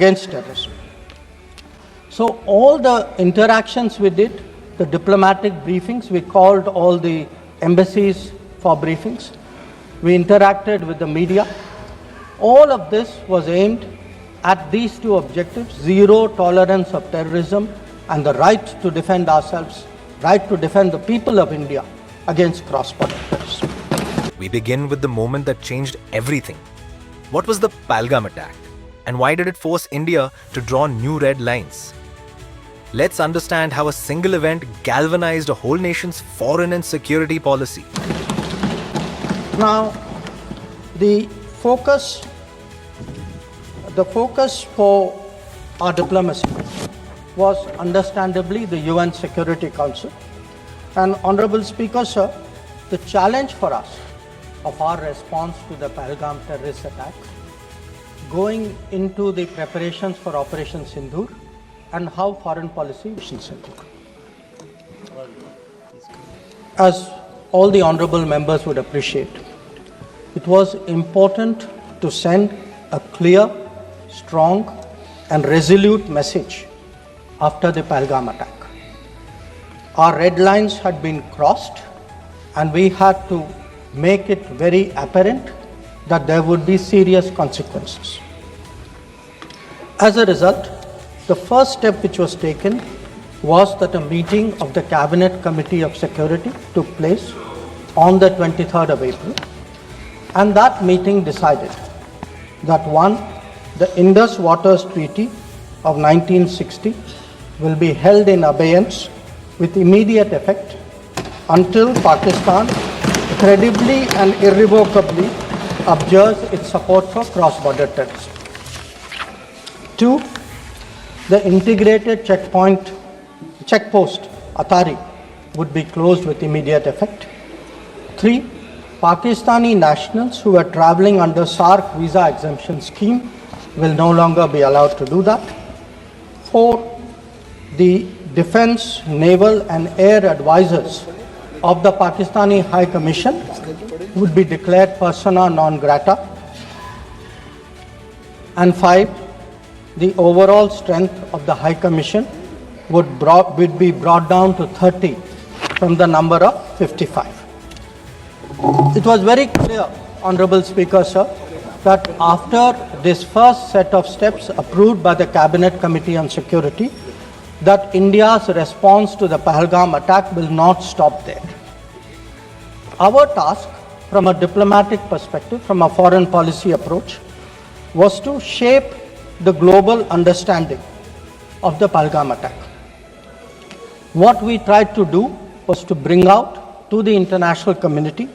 against terrorism. So all the interactions we did, the diplomatic briefings, we called all the embassies for briefings. We interacted with the media. All of this was aimed at these two objectives: zero tolerance of terrorism and the right to defend ourselves, right to defend the people of India against cross-border terrorism. We begin with the moment that changed everything. What was the Palgam attack? And why did it force India to draw new red lines? Let's understand how a single event galvanized a whole nation's foreign and security policy. Now, the focus for our diplomacy was understandably the UN Security Council. And Honorable Speaker, sir, the challenge for us of our response to the Pahalgam terrorist attack, going into the preparations for Operation Sindoor, and how foreign policy Operation Sindoor. As all the honorable members would appreciate, it was important to send a clear, strong and resolute message after the Pahalgam attack. Our red lines had been crossed and we had to make it very apparent that there would be serious consequences. As a result, the first step which was taken was that a meeting of the Cabinet Committee of Security took place on the 23rd of April, and that meeting decided that one, the Indus Waters Treaty of 1960 will be held in abeyance with immediate effect until Pakistan credibly and irrevocably abjures its support for cross-border terrorism. 2, the integrated checkpost Atari would be closed with immediate effect. 3, Pakistani nationals who are travelling under SARC visa exemption scheme will no longer be allowed to do that. 4, the defence, naval and air advisors of the Pakistani High Commission would be declared persona non grata. And 5, the overall strength of the High Commission would be brought down to 30 from the number of 55. It was very clear, Honourable Speaker, sir, that after this first set of steps approved by the Cabinet Committee on Security, that India's response to the Pahalgam attack will not stop there. Our task from a diplomatic perspective, from a foreign policy approach, was to shape the global understanding of the Pahalgam attack. What we tried to do was to bring out to the international community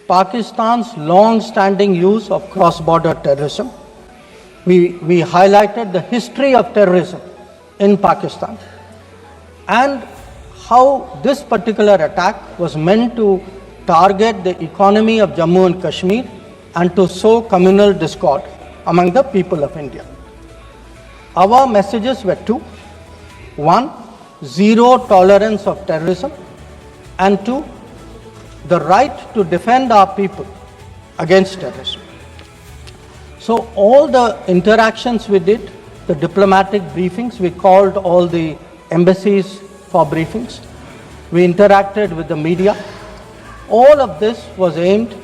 Pakistan's long-standing use of cross-border terrorism. We highlighted the history of terrorism in Pakistan and how this particular attack was meant to target the economy of Jammu and Kashmir and to sow communal discord among the people of India. Our messages were two: 1, zero tolerance of terrorism, and 2, the right to defend our people against terrorism. So all the interactions we did, the diplomatic briefings, we called all the embassies for briefings, we interacted with the media. All of this was aimed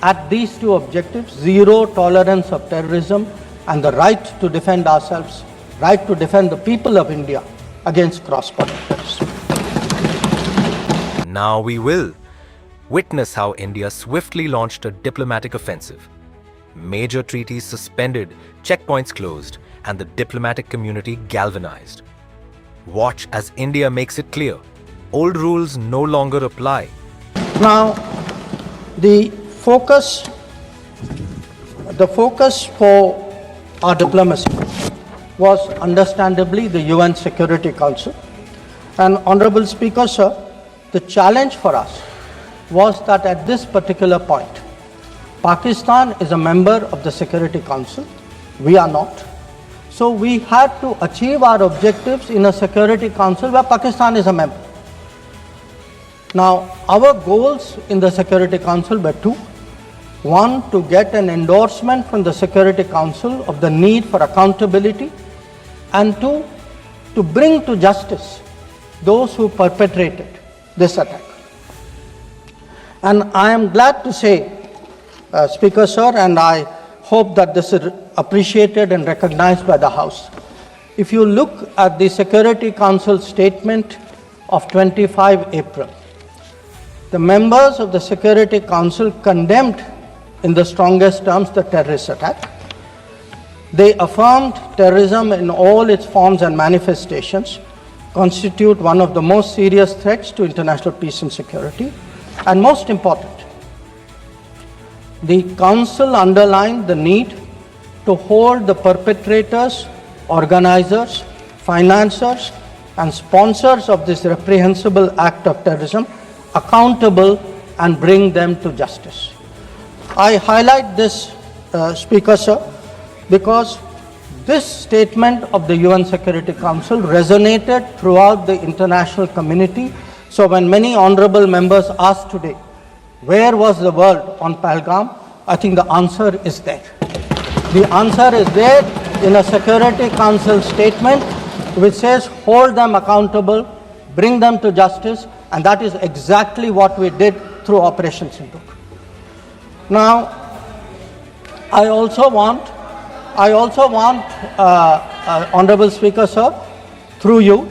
at these two objectives: zero tolerance of terrorism and the right to defend ourselves, right to defend the people of India against cross-border terrorism. Now we will witness how India swiftly launched a diplomatic offensive. Major treaties suspended, checkpoints closed, and the diplomatic community galvanized. Watch as India makes it clear: old rules no longer apply. Now, the focus for our diplomacy was understandably the UN Security Council. And Honourable Speaker, sir, the challenge for us was that at this particular point, Pakistan is a member of the Security Council, we are not. So we had to achieve our objectives in a Security Council where Pakistan is a member. Now, our goals in the Security Council were two. One, to get an endorsement from the Security Council of the need for accountability, and two, to bring to justice those who perpetrated this attack. And I am glad to say, Speaker Sir, and I hope that this is appreciated and recognized by the House. If you look at the Security Council statement of 25 April, the members of the Security Council condemned in the strongest terms the terrorist attack. They affirmed terrorism in all its forms and manifestations constitute one of the most serious threats to international peace and security. And most important, the Council underlined the need to hold the perpetrators, organizers, financiers, and sponsors of this reprehensible act of terrorism accountable and bring them to justice. I highlight this, Speaker Sir, because this statement of the UN Security Council resonated throughout the international community. So when many honorable members asked today, where was the world on Pahalgam? I think the answer is there. The answer is there in a Security Council statement which says hold them accountable, bring them to justice, and that is exactly what we did through Operation Sindoor. Now, I also want, Honorable Speaker Sir, through you,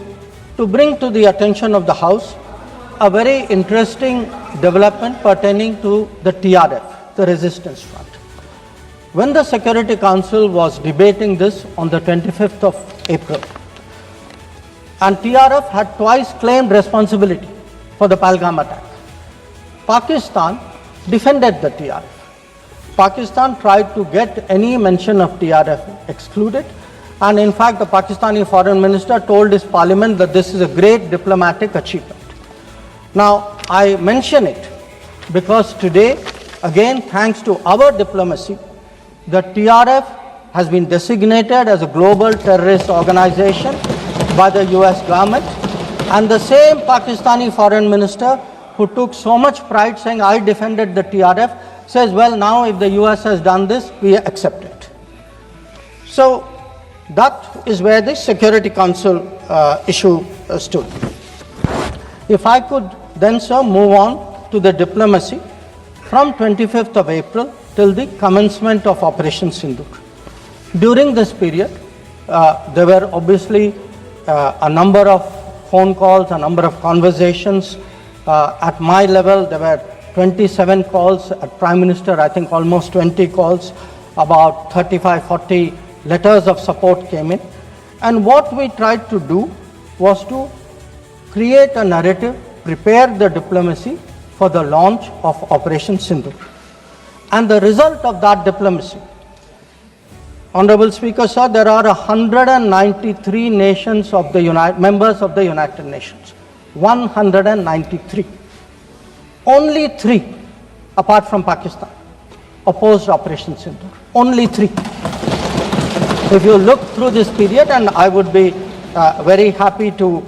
to bring to the attention of the House a very interesting development pertaining to the TRF, the Resistance Front. When the Security Council was debating this on the 25th of April, and TRF had twice claimed responsibility for the Palgam attack, Pakistan defended the TRF. Pakistan tried to get any mention of TRF excluded, and in fact the Pakistani Foreign Minister told his parliament that this is a great diplomatic achievement. Now, I mention it because today, again thanks to our diplomacy, the TRF has been designated as a global terrorist organization by the US government, and the same Pakistani Foreign Minister who took so much pride saying I defended the TRF says, well, now if the US has done this, we accept it. So that is where the Security Council issue stood. If I could then, sir, move on to the diplomacy from 25th of April till the commencement of Operation Sindoor. During this period, there were obviously a number of phone calls, a number of conversations. At my level, there were 27 calls. At Prime Minister, I think almost 20 calls. About 35, 40 letters of support came in. And what we tried to do was to create a narrative, prepare the diplomacy for the launch of Operation Sindoor. And the result of that diplomacy, Honorable Speaker, sir, there are 193 nations of the members of the United Nations. 193. Only 3, apart from Pakistan, opposed Operation Sindoor. Only 3. If you look through this period, and I would be very happy to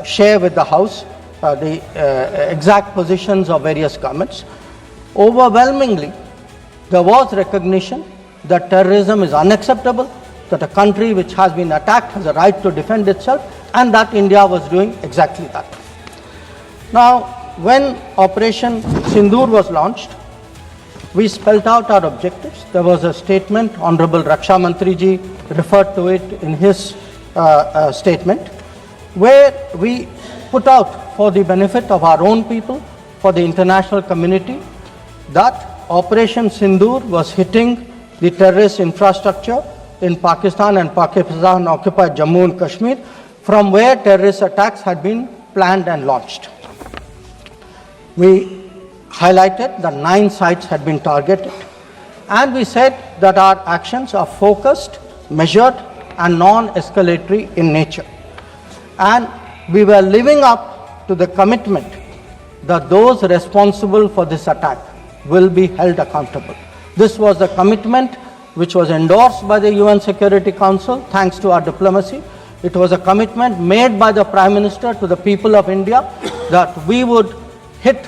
share with the House the exact positions of various governments, overwhelmingly there was recognition that terrorism is unacceptable, that a country which has been attacked has a right to defend itself, and that India was doing exactly that. Now, when Operation Sindoor was launched, we spelled out our objectives. There was a statement, Honorable Raksha Mantri ji referred to it in his statement, where we put out for the benefit of our own people, for the international community, that Operation Sindoor was hitting the terrorist infrastructure in Pakistan and Pakistan occupied Jammu and Kashmir, from where terrorist attacks had been planned and launched. We highlighted that 9 sites had been targeted, and we said that our actions are focused, measured, and non-escalatory in nature. And we were living up to the commitment that those responsible for this attack will be held accountable. This was a commitment which was endorsed by the UN Security Council thanks to our diplomacy. It was a commitment made by the Prime Minister to the people of India that we would hit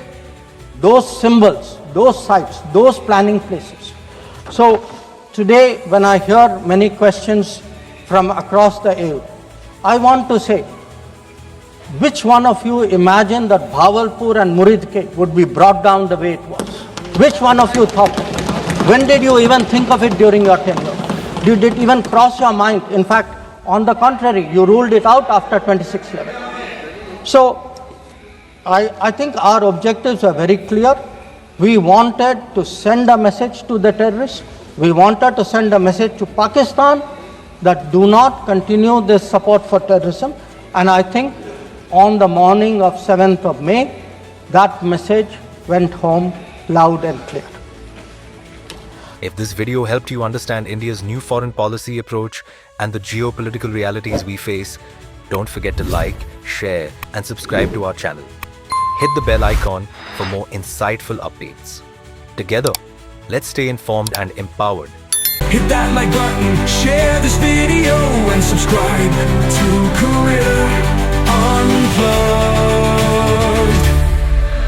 those symbols, those sites, those planning places. So today, when I hear many questions from across the aisle, I want to say, which one of you imagined that Bhavalpur and Muridke would be brought down the way it was? Which one of you thought? When did you even think of it during your tenure? Did it even cross your mind? In fact, on the contrary, you ruled it out after 26/11. So, I think our objectives are very clear. We wanted to send a message to the terrorists. We wanted to send a message to Pakistan that do not continue this support for terrorism. And I think on the morning of 7th of May, that message went home loud and clear. If this video helped you understand India's new foreign policy approach and the geopolitical realities we face, don't forget to like, share, and subscribe to our channel. Hit the bell icon for more insightful updates. Together, let's stay informed and empowered. Hit that like button, share this video, and subscribe to Career Unplugged.